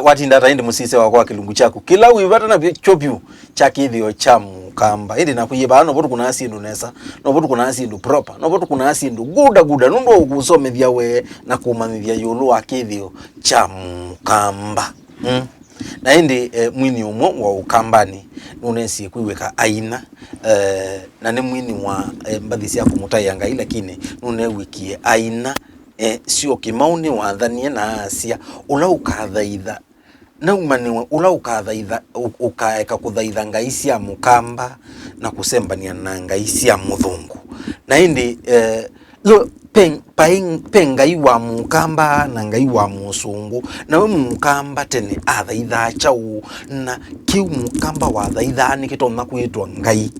watinda taindi musise wakwa kilungu chako kila uivata na chopyu cha kithio cha mukamba indi nakuyiba no botu kuna asindu nesa no botu kuna asindu proper no botu kuna asindu guda nundo ukusomethia we na kumamithia yulu wa kithio cha mukamba na indi mwini umwe wa ukambani nunesi kuiweka aina na ni mwini wa mbathi cia kumutai ngai lakini nunewikie aina sio kimauni wathanie na asia ula ukathaitha na umani ula ukathaitha ukaeka kuthaitha ngai cia mukamba na kusembania na ngai cia muthungu na indi yo pengai wa mukamba na ngai wa musungu na we mukamba tene athaitha chau na kiu mukamba wa thaitha ni kitona kwitwa ngai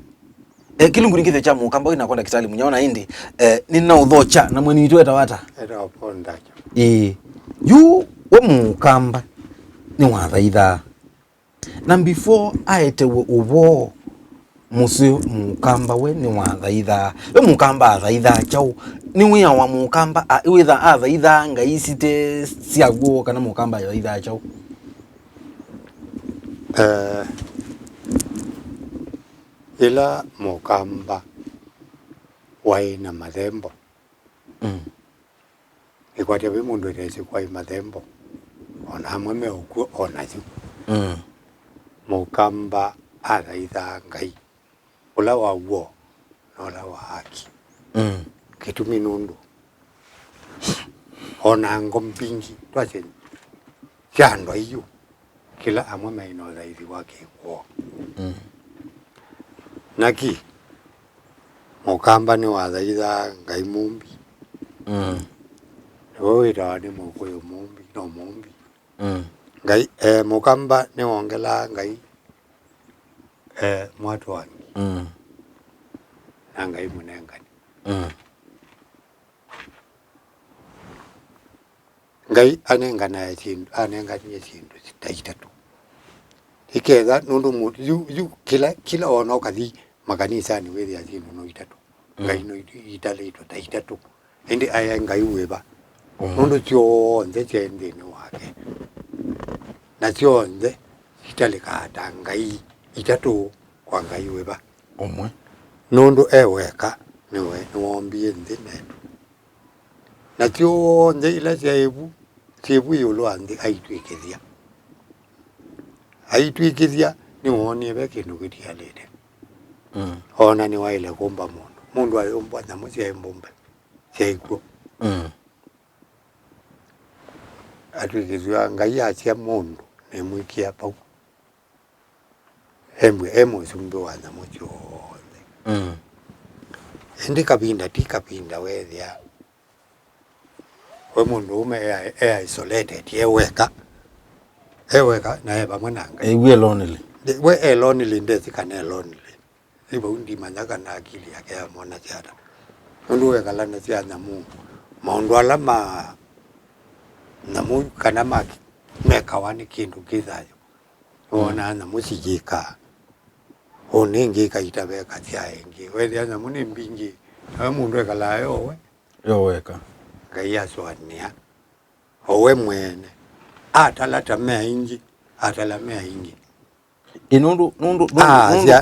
kilungu ngithe cha mukamba ina kwenda kitali munyaona indi nina udhocha na mweni itweta wata era oponda yu we mukamba ni wa thaitha na before aetewe ubo musi mukamba we ni wa thaitha we mukamba athaitha chau ni wiya wa mukamba witha athaitha ngai cite ciaguo kana mukamba athaitha chau ila mukamba waina mathembo ikwatia we mundu irezi kwa mathembo ona hamwe me okuo ona yu mukamba athaitha ngai ula wa uo na ula wa haki kitumi nundu ona ngompingi twache chando iyo kila amwe maino thaithi wake kwa naki mukamba ni wa thaitha ngai mumbi wewe ndani mukoyo mumbi no mumbi ngai mukamba ni wongela ngai mwatwani na ngai munengani ngai anengana ya chindu anengani ya chindu chitaitatu ikeza nundu mutu yu kila ono kathi makanisa ni wethi ya chindu no itatu ngai no itale ito taitatu indi aya ngai weba nundu chonde chende ni wake na chonde itale kata ngai itatu kwa ngai weba omwe nundu eweka niwe niwombie nthi netu na chonde ila chebu yulu andi aitwikithia ni wonie be kindu gitialite ona ni waile kumba mundu ayomba na mucia imbombe cheiko atwikithia ngai acia mundu ni mwikia pau emo sumbe wa na mucio indi kapinda wethia we mundu ume isolated eweka na eba mwananga we lonely we lonely ndezi kana lonely ibo undi manyaka na akili yake ya mwana chata ndu we kala na cia na mu maundu alama na mu kana maki meka wani kindu kithayo ona na musijika oningi kaitabeka cia engi we dia na muni mbingi na mundu we kala yo weka gaya swania owe mwene atalata mea ingi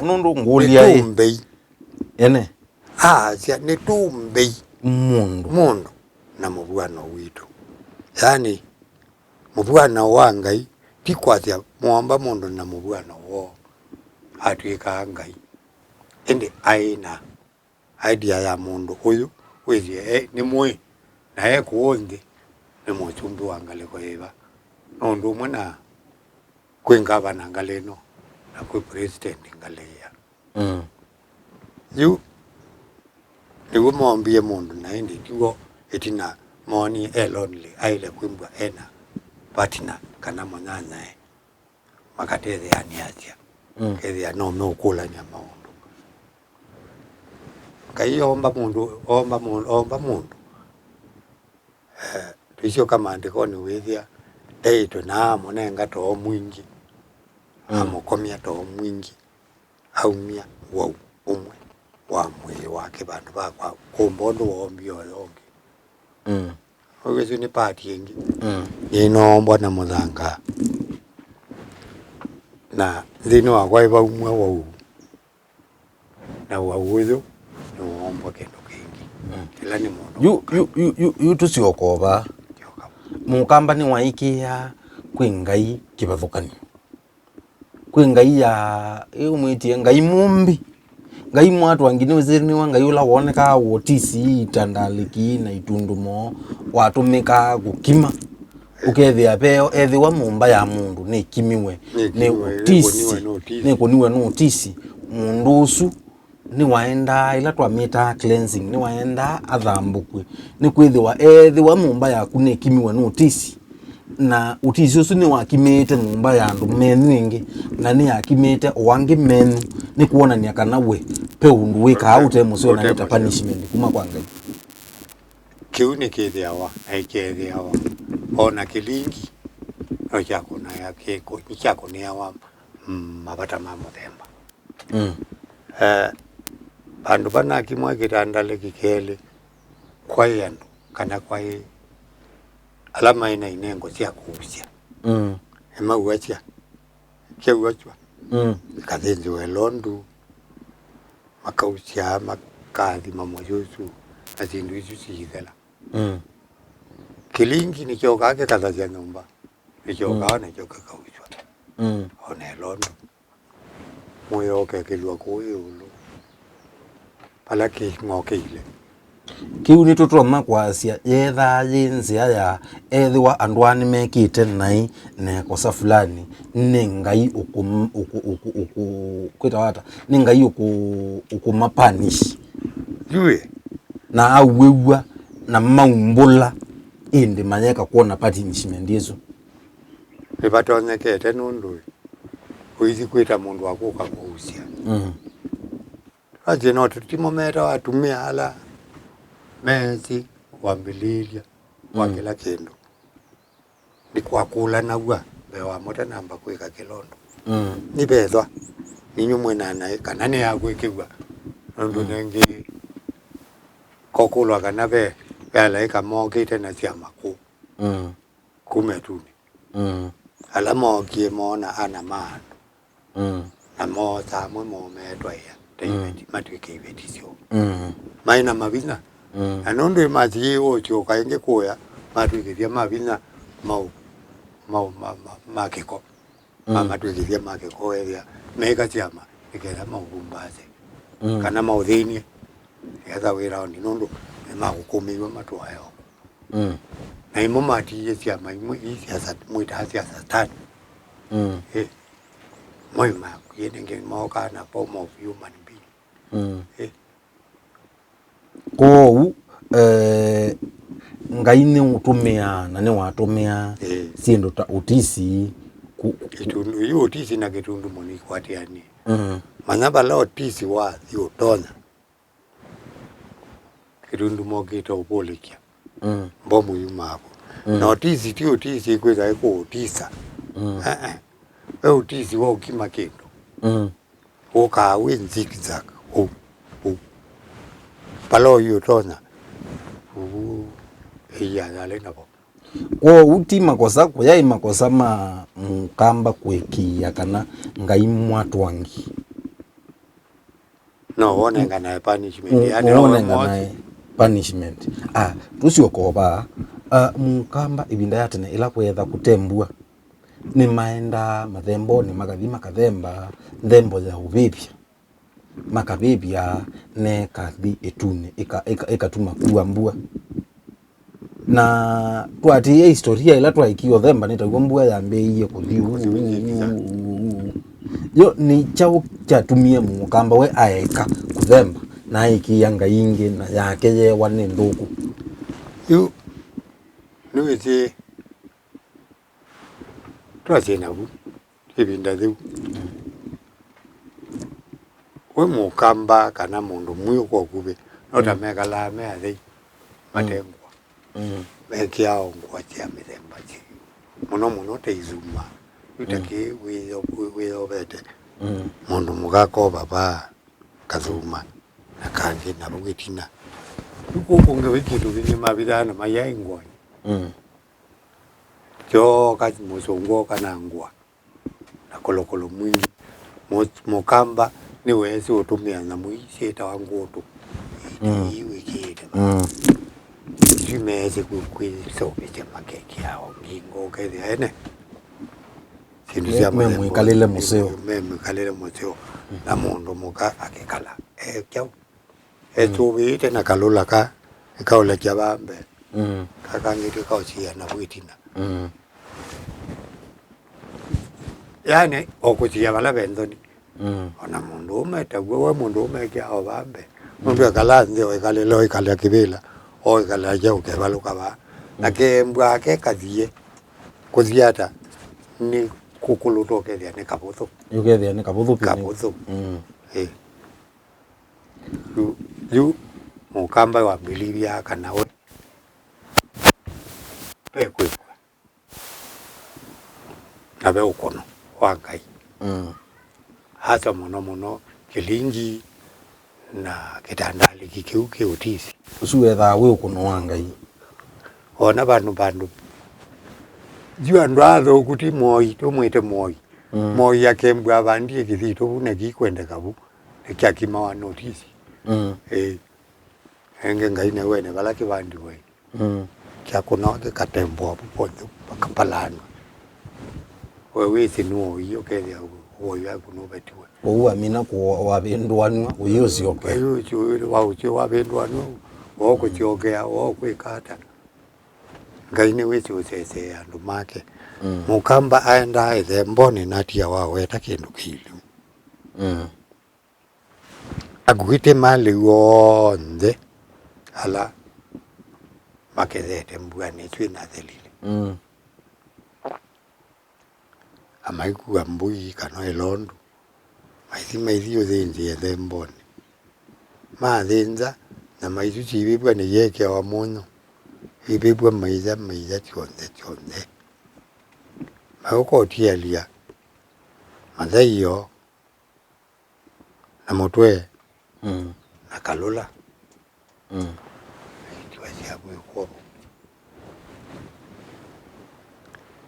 nundu ngulia ye ene sia ni tumbei mundu na mubuano witu yani mubuano wa ngai tikwatia muamba mundu na mubuano wo atwika ngai ende aina idea ya mundu uyu withi ni mwe na kuonde ni muchumbi wa ngale kwa eva nundu mwana kwingaba na ngaleno na kwe president ngaleya yu niwo mombie mundu na indi tiwo etina moni lonely aile kwimbwa ena partner kana mwanana makateze yani atia kezi ya no kula nyama mundu kai omba mundu tuisho kama ndiko ni wethia deito na monenga to mwingi amukomia to mwingi aumia wau umwe wa mwili wake bandu bakwa kumbondo wombio yongi Ogezo ni party yengi. Inombwa na muthanga. Na thino wakwa iba umwe wau. Na wau ithu no ombwa kendo kingi. Ila ni mono. You tusiokoba. Mukamba ni waikia kwi ngai kibathukani. Kwi ngai ya umwitie ngai mumbi. Ngai mwatu wangine wizirni wa ngai ula woneka wotisi tandaliki na itundumo watumika gukima. Ukethia peo ethi wa mumba ya mundu ni kimiwe ni utisi ni kuniwe no utisi mundu usu ni waenda ila twamita cleansing ni waenda athambukwe ni kwithiwa ethi wa mumba yaku ni kimiwe no utisi na utisi usu ni wakimite mumba ya andu meningi na ni yakimite wangi menu ni kuonania kana we pe undu wika aute musio na nita punishment kuma kwa ngai kiu ni kithiawa aikethiawa ona kilingi ochako na yake ko ichako ni awa mabata ma muthemba bandu bana kimwa kitandale kikele kwa yandu kana kwa alama ina inengo cia kuusia ema uacha ke uachwa kathenzi welondu makausia makathi mamoyosu na zindu isu cithela kilingi ni kyo kake kathacia nyumba ni kyo kaona kyo kakauchwa one londo moyo ke kilwa kuyulu pala ki ngoke ile kiu ni tutoma kwasia yetha yinzia ya ethiwa andu ani mekite nai ne kosa fulani ni ngai kwita wata ni ngai ukumapanish yue na awewa na maumbula indi manyeka kuona punishment yesu ibatonyekete nundu uizi kwita mundu wakuka kuusia aje no tutimomera watumia ala mezi wambililia wa kila kindu ni kwa kula nawa bewa mota namba kwika kilondo ni bethwa ninyu mwena na kana ne agwikigwa ndu nengi kokulwa kana be yala ikamokite na ciama ku kumetuni ala mokie mona ana manu na moza mwe mometwa ya David matwike ibetisyo maina mabina anondo mazi ocho kainge koya matwike vya mabina mau makeko matwike vya makeko ya meka ciama ikera maugumbaze kana maudhini ya wira ndi nondo makukumiwa matwayo na imo mati ciama imo isiasa mwita siasa tatu moyo makuyenge moka na form of human being ko ngai ni utumia na ni watumia sindu ta utisi kitundu hiyo utisi na kitundu moni kwatiani manaba la utisi wa yotona kitundu mogito upolikia mbomu yumako na utisi ti utisi kweza iko utisa utisi wa ukima kindu uka win zigzag palo yotona iya yale nabo ko uti makosa ko yai makosa ma mukamba kwekia kana ngai mwatwangi no one ngana punishment yani no punishment tusiokoba mukamba ibinda yatene ila kwetha kutembua ni maenda mathembo ni magathima kathemba thembo ya ubibia makabibia ne kathi etune ikatuma kuambua na twati historia ila twaikiwa themba nitagwa mbua yambeiye kuthiu yo ni chao chatumie mukamba we aeka kuthemba na ikiyanga ingi na yake ye wane nduku yu nuwezi twazena bu ibinda thiu we mukamba kana mundu muyo kwa kube nota mega la me athi matengwa mekiao ngwa cia mithemba ci muno teizuma utaki wiyo bete mundu mugako baba kathuma na kangi na bugitina uko konge wikitu binyi mabirana mayai ngwa jo kazi musongo kana ngwa na kolokolo mwingi mukamba ni wezi utumia na muiseta wangu tu iwe kile jimeze kukwisa ubiche makeki yao ngingo kile ene sindusia mwe kalile museo na mundu muka akekala kyau etubite na kalula ka ikaula kyabambe kakangite kauchia na bwitina yani okuchia bala bendoni ona mundu umeta wewe mundu umeke ao bambe mundu akala ndio ikalelo ikala kibila o ikala je ukebaluka ba nake mbwa ke kadie kuziata ni kukulutoke dia ne kabutho yugethia ni kabutho yu mukamba wa bilibia kana we pekwe abe ukono wakai hata muno kilingi na kitandali kikiuke utisi usuwetha we ukono wangai ona bandu jua ndwazo ukuti moi tumwite moi moi yake mbwa bandi kithito bune gikwende kabu kyakima wa notice enge ngaine wene balaki bandi we kyakona ke katembo apo pakapalano wewe sinu iyo kele oyo akuno betiwe uwa mina ko wabendwanwa uyosioke uyo wa bendwanwa woko chokea woko ikata ngaine wewe usese andu make mukamba aenda ithemboni natia waweta kindu kilu agwite mali wonde ala makethete mbwani twina thelile amaikuwa mbui kana elondo maithi othinzi ethemboni mathinza na maithi cibibwa ni yeke wa muno ibibwa maiza chonde maukotielia mathaiyo na mutwe na kalula itiwacia gwikwo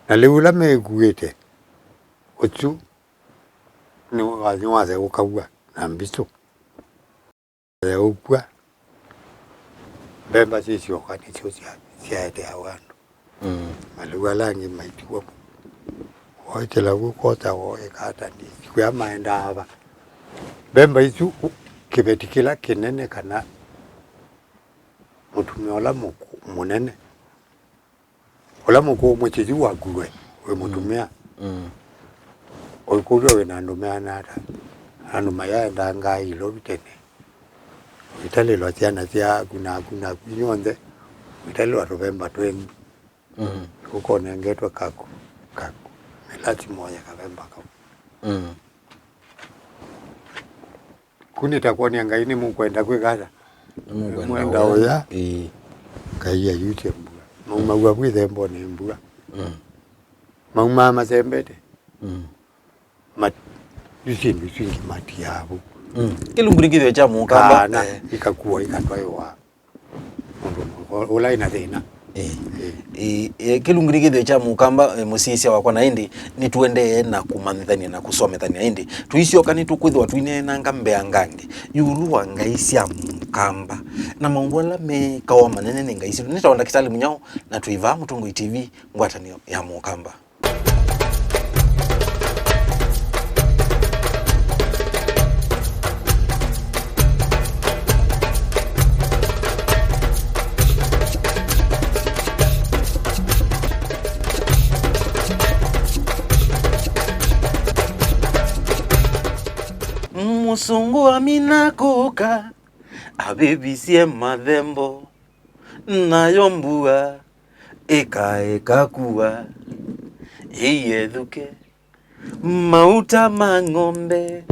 na liula meguite uchu ni wathi gukagua na mbicu ukua mbemba cicio nicio ciaete awandu maliua langi maitiwa oitela gukota woikata ni kwa maenda ava mbemba icu kibeti kila kinene kana mutumia ola munene ola muku mwichizu waguwe we mutumia oikurio we nandumea nata anuma yaenda ngai ilo bitene italilo ciana cia kuna kunyonde italilo rubemba tweni ukone ngetwa kaku melati moja kabemba kaku kuni takuwa ngaini mukwenda kwegata mwenda oya kaiya yute mbua mauma bwithe mbone mbua mauma mazembete yusindu swingi mati yabo kilungurikithio cha mukamba ikakuwa ikatwaiwa mundu ulaina thina kilungurikithio cha mukamba musisia wakwa na indi nituendee na kumanyithania na kusomethania indi tuisioka nitukwithwa twine na ngambea ngangi yulu wa ngai cia mukamba na maundu ala mekawa manene ni ngai cia nitaonda kitali munyao na tuiva Mutungu TV ngwatanio ya mukamba. Musungu amina kuka abibisie mathembo nayo mbua eka kuwa iyethuke mauta mang'ombe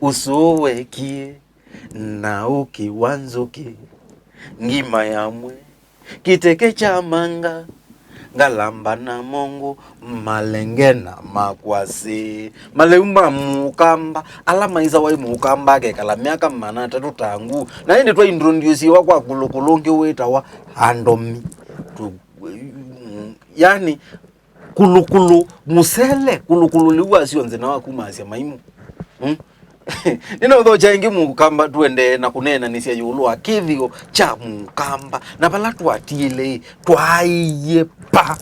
usuwekie na ukiwanzuki ngima yamwe kiteke cha manga ngalamba na mongo malenge na makwasi maleuma mukamba alama iza wa mukamba ke kala miaka manata tutangu na inde twa introduce wa kwa kulukulungi weta wa handomi tu yani kulukulu musele kulukulu liwa sio nzena wa kumasia maimu nina utho chaingi mukamba tuende na kunena nisia yulu akithio cha mukamba na pala twatile twaiye pa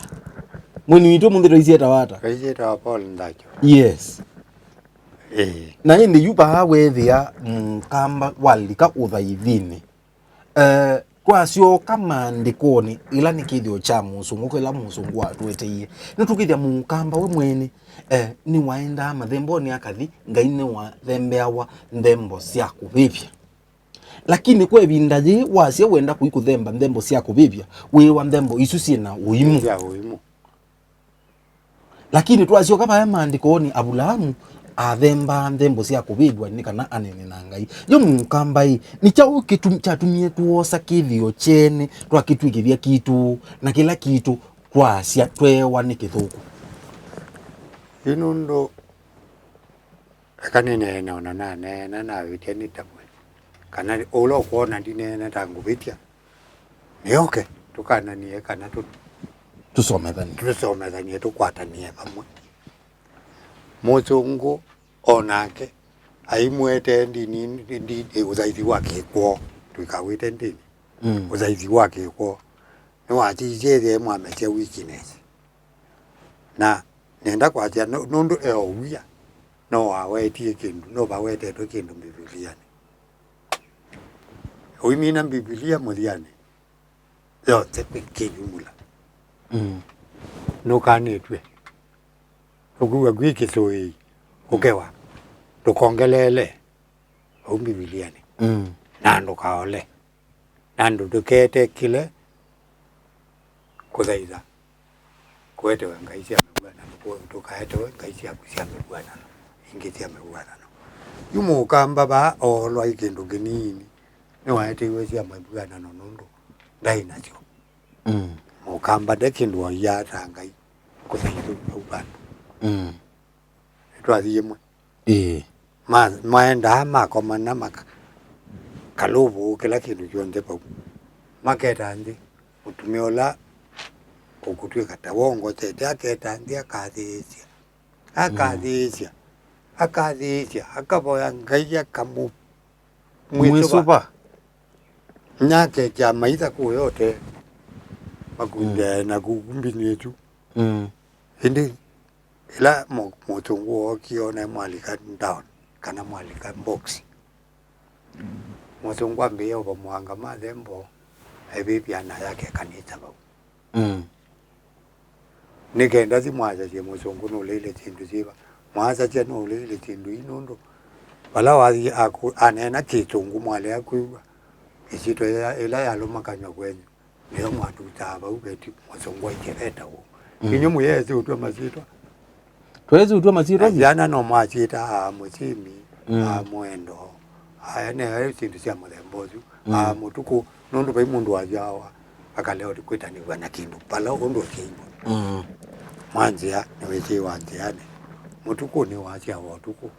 mwini wito mundu isi etawata Paul Ndacho yes na hindi yupa hawethia mukamba walika uthaithini kwa sio kama ndikoni ila nikithio cha musungu ila musungu atweteie nitukithia mukamba we mwene ni waenda mathembo ni akathi ngaine wa thembeawa ndembo cia kuvivya lakini kwe bindaji wasia wenda kuikuthemba ndembo cia kuvivya we wa ndembo isu ciina uimu lakini twasio kama maandikoni Abulahamu athemba ndembo cia kuvivwa ni kana anene na Ngai yo mukamba ni chao kitu chatumie tuosa kithio chene twakitwikithia kitu na kila kitu twasia twewa ni kithuku inundo kanene na na vitia ni tabwe kana olo kuona ndine na tangu vitia ni okay tukana ni kana tusomethanie tukwatanie pamwe muzungu onake aimwete ndini uthaithi wake kwa tukawite ndini uthaithi wake kwa ni watijeze mwametia weakness na nenda kwatia nundu eowia no wawetie kindu no bawete to kindu Biblia uimina Biblia muthiane yo tekejumula no kanetwe okuwa gwikisoi ukewa tukongelele Biblia nando kaole nando tukete kile kuthaitha kwete Ngai amegwana tukaete Ngai amegwana ingiti amegwana yumo kamba ba olwa ikindu kinini ni waete cia amegwana nundu ndai nacho mukamba de kindu ya Ngai kuthaitha ubana twathie mwe maenda makomana maka kalubu kila kindu kionde pau maketa ndi utumiola ukutwika tawongo tete aketa ndi akathisia akaboya Ngai akamu mwisupa nyake cha maitha kuyote makunde na kukumbini yetu hindi ila mutungu okiona mwalika down kana mwalika box mutungu ambiye oba mwanga mathembo ebibya yake kanita bau nikenda si mwaza je mutungu no lele tindu ziba mwaza je no lele tindu inondo bala wathi aku anena kitungu mwale akuwa isito ila yaloma kanywa kwenyu leo mwatu taba ubeti mutungu ikireta wo inyo muyeze utwa mazito twezi utwa mazito yana no mwachita musimi mwendo ane sindu cia muthembozu mutuku nundu bai mundu wajawa akaleo kwitani wana kindu pala undu kindu mwanzia niweje wanziane mutuku ni wacha wotuku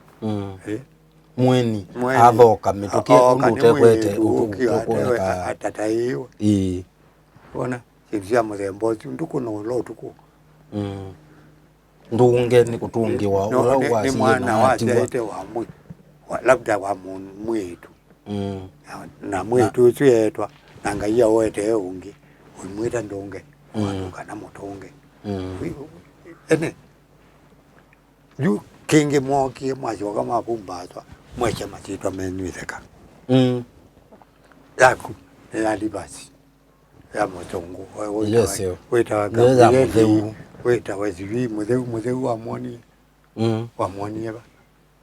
mweni athoka mituki undu tekwete ukuona atata hiyo ona sindu cia muthembozu nduku no lo tuku ndunge ni kutungiwa ula wasi ni mwana wachaite wa mwi labda wa mwetu na mwetu tuyetwa na Ngai awete ungi umwita ndunge kana mutunge ene yu kinge moki mwajoka mapumbatwa mweche matitwa menywitheka yaku ya libasi ya mutungu weta gamu weta wazivi mutheu amoni amoni ba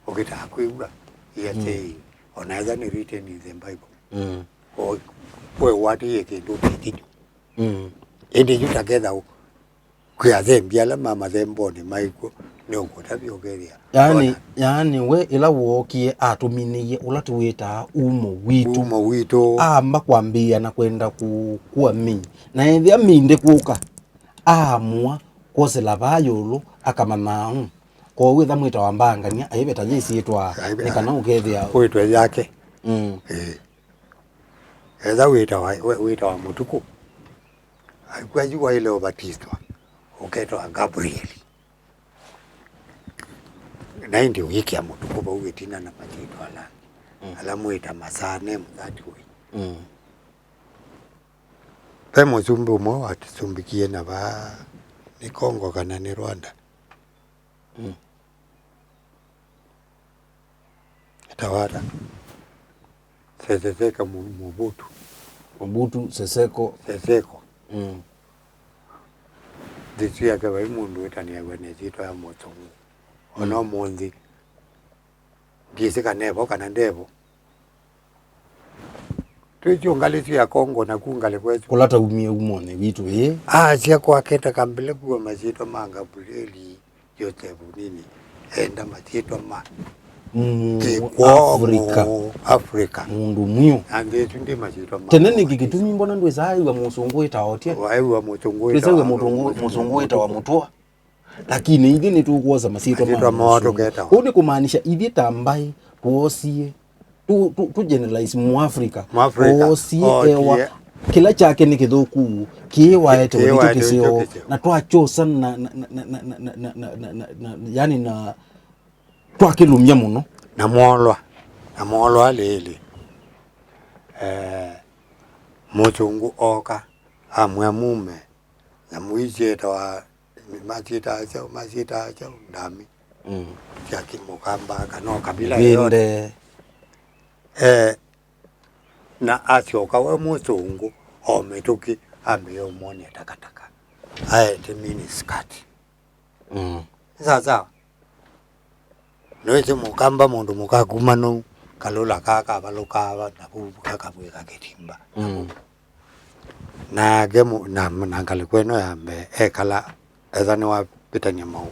okita akuiwa yete onaiza ni written in the Bible we wati yeke ndo tikinyo ende yutaketha kwa thembia la mama themboni maiko ni ukuta biogeria yani we ila wokie atuminiye ula tuwita umo witu amba kwambia na kwenda kuwa mi na ethia minde kuka amua kosela bayolo akamama ko witha mwita wa mbangania ayebeta jisiitwa nikana ukethia kwitwa yake eza wita wa mutuku aikwaji wa ile obatistwa uketo Gabriel na ndio wiki ya mtu kuba ugetina na majito ala alamu ita masane mzati we pemo zumbu mo atusumbikie na ba ni Kongo kana ni Rwanda tawara Seseko Mobutu Seseko Disu ya kwa mundu wetani ya wene zito ya motongu ono mondi gisi kanebo kana ndebo tuicho ngalisi ya Kongo na kungale kwetu kulata umie umone vitu sia kwa keta kambele kwa mazito manga buleli yote bunini enda mazito ma Afrika mundu mwiyo ande tunde mazito ma teneni gigitumi mbona ndwe zai wa musongo itaotia wa musongo ita wa mutua lakini hivi ni tukuoza masito ma uni kumaanisha hivi tambai tuosie tu generalize mu Africa tuosie ewa kila chake ni kithuku kiwa ete wito kisio na twachosa na yani na twakilumya muno na mwolwa alele muchungu oka amwe mume na muijeta wa masita acha ndami yaki mukamba kano kabila yote na asyoka we muchungu ometuki ameyo mone takataka aete mini skati sasa noite mukamba mundu mukaguma no kalola kaka balokaba nabuka kabweka ketimba na gemu na ngale kweno yambe ekala ezani wa pitania mau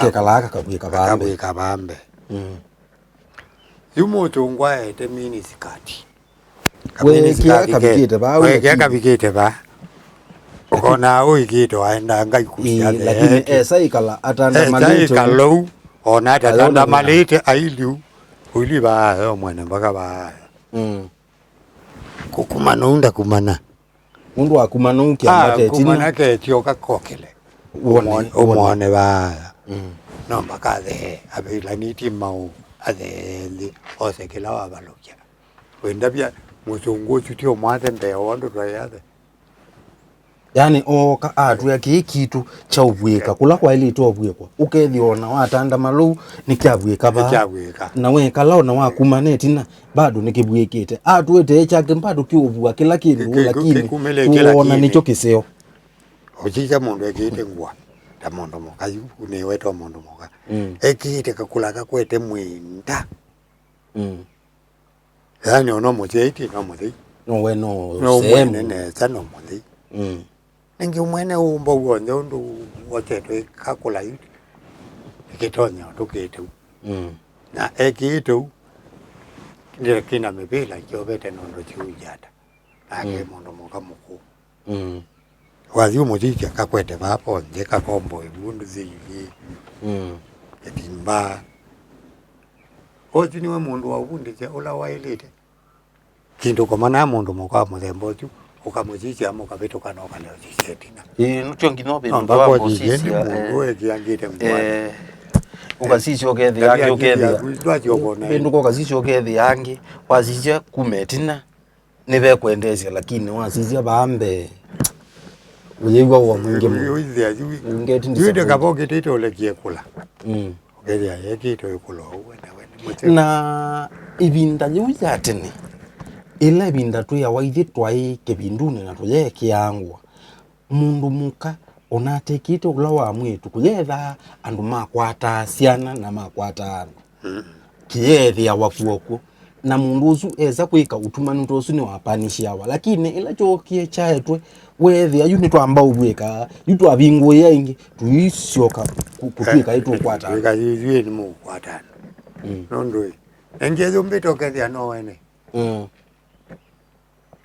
ekala kabweka bambe yumo tongwa ete mini sikati we kia kabikete ba ukona uikito aenda ngai kusia lakini esa ikala atanda malito ikalo ona atanda malite ailiu uliba yo mwana mpaka ba kukumana unda kumana mundu akumana ukiambate tina kumana ke tioka kokele umone ba no mpaka de abila niti mau adeli osekela wabalokia wenda bia musungu tutio mwate mbeo wandu twayade yani oka atu ya kitu cha ubweka kula kwa ili to ubwekwa ukethiona watanda malu nikyabweka ba na we kalao na wakumane tina bado nikibwekete atu ete chake mpado kiubwa kila kindu lakini tuona nicho kiseo ojija mundu ekite ngwa ta mundu mokayu ne weto mundu moka ekite kakula kwete mwinda yani ono mojeti no modi no we no same ne tano modi ningi mwene umbo wonde ndu wote kakula yuti kitonya tuketu na ekitu ndire kina mebela jobete nondo chujata ake mondo moka muku waziu mojiti akakwete bapo nje kakombo ibundu zivi etimba ojini we mundu wa ubundi je ola wailite kindu komana mundu moka muthembo tu ukamujiji amo kabeto kana okaleo jisetina nucho nginobe ndo hapo sisi wewe kiangite mwana ukasisi okethi yake okethi ndo ukasisi okethi yangi wasije kumetina nibe kwendezia lakini wasije baambe uyewa wa mwingi ngeti ndide kaboke tito lekie kula okethi yake to ikulo na ibinda yuja tene ila ibinda tu ya waithi twai kebindune na tuye kiangwa mundu muka onatekite ula wa mwitu kuyetha andu makwata siana na makwata kiyethi ya wakuoku na mundu usu eza kwika utumani utosu ni wapanishiawa lakini ila chokie chaetwe wethi ayu ni twamba ubweka yutu abingo yengi tuisyoka kutwika itu kwata wika yizwe ni mu kwata nondoi engezo mbito kethi ano wene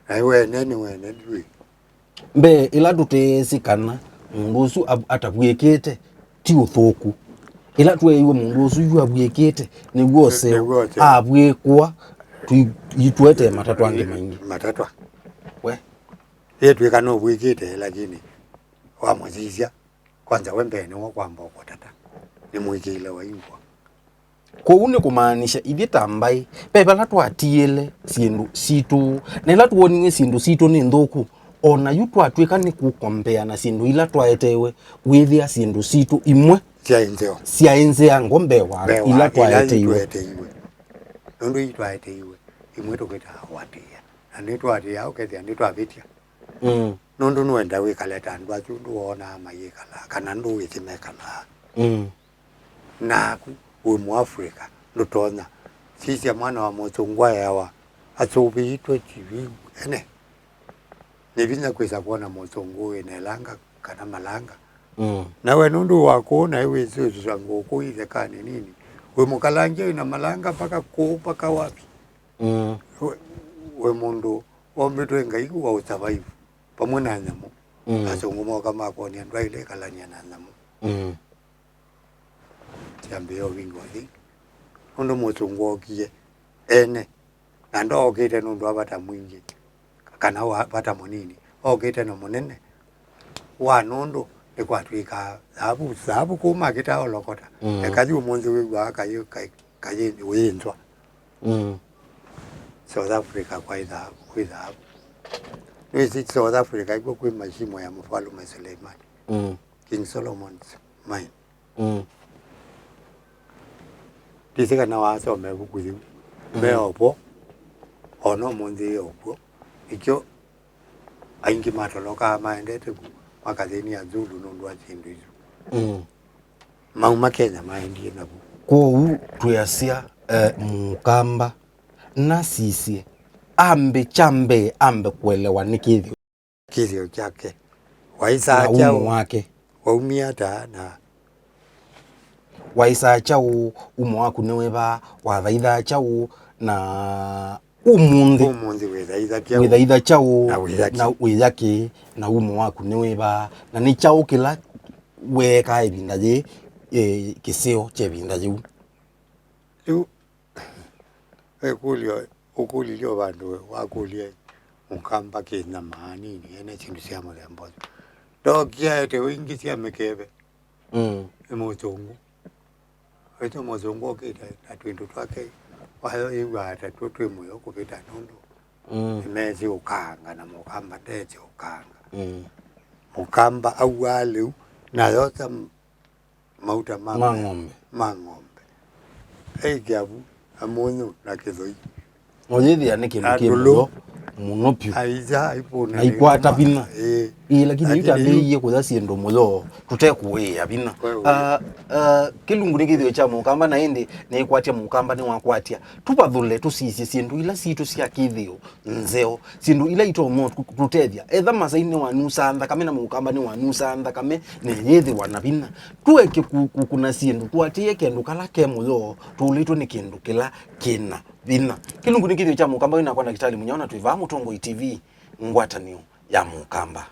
aiwe neni wene dwi mbe ila tutesikana mundu usu atabwekete ti uthuku ila tweiwe mundu usu yu abwekete ni wose abwekwa yitwete matatu ange maingi matatu we yetu kana ubwekete lakini wa muzizia kwanza wembe ni wakwamba kwa tata ni mwikile wa ingwa ko une kumaanisha ithi tambai pepa la twatiele sindu situ na la tuoninge sindu situ ni nthuku ona yu twatwika ni kukombea na sindu ila twaetewe withia sindu situ imwe cia ngombe wa ila twaetewe nundu itwaetewe imwe tukita watia na ni twatia ukethia ni twavitia nundu nwenda wikaleta ndu achundu wona mayikala kana ndu withimekala naku umu Afrika lutona sisi mwana wa motungwa yawa atubitwe chivi ene nibinya kweza kuona motongo enelanga kana malanga nawe nundu wako na iwe zizo zangu kuize kani nini we mukalanje ina malanga paka wapi we mundu ombetwe ngaiku wa survive pamona nyamu asongumo kama ko ni ndwa ile kalanya na nyamu Chambeo wingo thi nundu mutungu okie ene na ndo okite nundu abata mwingi kana abata munini okite no munene wa nundu ekwatwika zabu kuma kita olokota ekaji umunzi wigwa kayi winzwa South Africa kwitha nisi South Africa iko kwi mashimo ya mfalume Suleiman King Solomon's mine Disika na waso mebukuzi meopo ono munzi opo ikyo aingi matoloka maendete ku makazini ya Zulu nundu achindu izo mauma Kenya maendi na ku ko tuyasia mukamba na sisi ambe kuelewa nikithio chake waisa chao wake waumia ta na waisa chao umo waku niweba wathaitha chao na umundi withaitha chao na wiyaki na umo waku niweba na ni chao kila weka ibinda ye kisio chebinda yu ukulio bandu wakulie mukamba kina maani ni ene chindu cia mulembo dokia ete wingi cia mikebe emotongo eto mozongo kita atwindu twake wayo iwa atatu twimuyo kupita nundu imezi ukanga na mukamba tete ukanga mukamba awale na yota mauta mangombe eigabu amonyo na kithoi oyethia ni kindu kimuyo muno piu aiza ipona aikwata bina lakini yutambiye kutha sindu muyo tutekuia bina kilungu ni kithio cha mukamba na indi ni ikwatia mukamba ni wakwatia tupathule tusisi sindu ila situ cia kithio nzeo sindu ila itomo tutethia etha masaini wanusa thakame na mukamba ni wanusa thakame ni yethi wana bina tueke kuna sindu twatie kendu kala ke muyo tulitwe ni kindu kila kina bina kilungu ni kithio cha mukamba ina kwa na kitali munyona tuiva Mutongo TV ngwatanio ya mukamba.